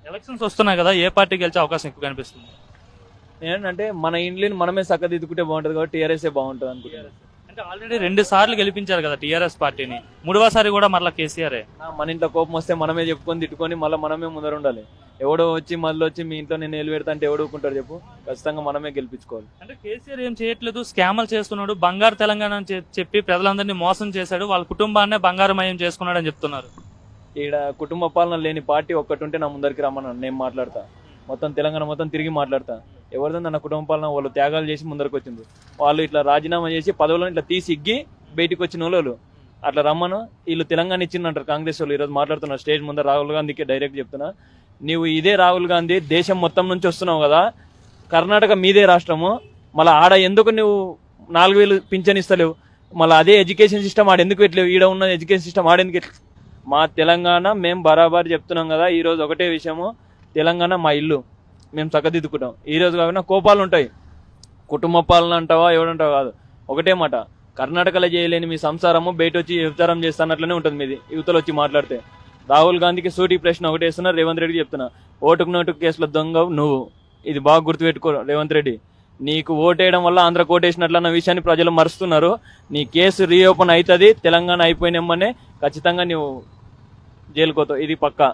Elections వస్తున్నాయి కదా, ఏ party గెలిచే అవకాశం ఎక్కువ కనిపిస్తుంది? ఏంటంటే మన ఇండ్లని మనమే చక్కదిద్దుకుంటే బాగుంటుంది కాబట్టి టీఆర్ఎస్ఏ బాగుంటుంది అనుకుంటున్నాను. అంటే ఆల్రెడీ 2 సార్లు గెలిపించారు కదా టీఆర్ఎస్ పార్టీని, 3వసారి కూడా మళ్ళీ కేసీఆరే. మన ఇంట్లో కోపం వస్తే మనమే చెప్పుకొని తిట్టుకొని మళ్ళీ మనమే ముందర ఉండాలి. ఎవడో వచ్చి మళ్ళీ వచ్చి మీ ఇంట్లో నేను ఏలు పెడతా అంటే ఎవడు ఊరుకుంటాడు చెప్పు? ఖచ్చితంగా మనమే గెలిపించుకోవాలి. అంటే కేసీఆర్ ఏం చేయట్లేదు, స్కామ్లు చేస్తున్నాడు, బంగారు తెలంగాణ అని చెప్పి ప్రజలందరినీ మోసం చేశాడు, వాళ్ళ కుటుంబాన్నే బంగారమయం చేసుకున్నాడు అని చెప్తున్నారు. ఈడ కుటుంబ పాలన లేని పార్టీ ఒక్కటి ఉంటే నా ముందరికి రమ్మన్నాను, నేను మాట్లాడతా. మొత్తం తెలంగాణ మొత్తం తిరిగి మాట్లాడతా. ఎవరిదో నా కుటుంబ పాలన వాళ్ళు త్యాగాలు చేసి ముందరికి వచ్చింది. వాళ్ళు ఇట్లా రాజీనామా చేసి పదవులను ఇట్లా తీసి ఇగ్గి బయటికి వచ్చిన వాళ్ళు అట్లా రమ్మను. వీళ్ళు తెలంగాణ ఇచ్చిందంటారు కాంగ్రెస్ వాళ్ళు. ఈరోజు మాట్లాడుతున్నారు స్టేజ్ ముందర రాహుల్ గాంధీకి డైరెక్ట్ చెప్తున్నా, నీవు ఇదే రాహుల్ గాంధీ దేశం మొత్తం నుంచి వస్తున్నావు కదా, కర్ణాటక మీదే రాష్ట్రము, మళ్ళీ ఆడ ఎందుకు నువ్వు 4000 పింఛన్ ఇస్తలేవు? మళ్ళీ అదే ఎడ్యుకేషన్ సిస్టమ్ ఆడ ఎందుకు పెట్టలేవు? ఈడ ఉన్న ఎడ్యుకేషన్ సిస్టమ్ ఆడెందుకు? మా తెలంగాణ మేము బరాబర్ చెప్తున్నాం కదా. ఈరోజు ఒకటే విషయము, తెలంగాణ మా ఇల్లు, మేము చక్కదిద్దుకుంటాం. ఈరోజు కాకుండా కోపాలు ఉంటాయి, కుటుంబ పాలన అంటావా ఎవడంటావా కాదు, ఒకటే మాట, కర్ణాటకలో చేయలేని మీ సంసారము బయట వచ్చి వ్యభిచారం చేస్తానట్లనే ఉంటుంది మీది. యువతలు వచ్చి మాట్లాడితే రాహుల్ గాంధీకి సూటి ప్రశ్న ఒకటి వేస్తున్నా, రేవంత్ రెడ్డికి చెప్తున్నా, ఓటుకు నోటుకు కేసులో దొంగ నువ్వు. ఇది బాగా గుర్తుపెట్టుకో రేవంత్ రెడ్డి. నీకు ఓటేయడం వల్ల ఆంధ్ర కోటేసినట్లన్న విషయాన్ని ప్రజలు మరుస్తున్నారు. నీ కేసు రీఓపెన్ అవుతుంది, తెలంగాణ అయిపోయినమ్మనే ఖచ్చితంగా నువ్వు జైలుకోతావు, ఇది పక్కా.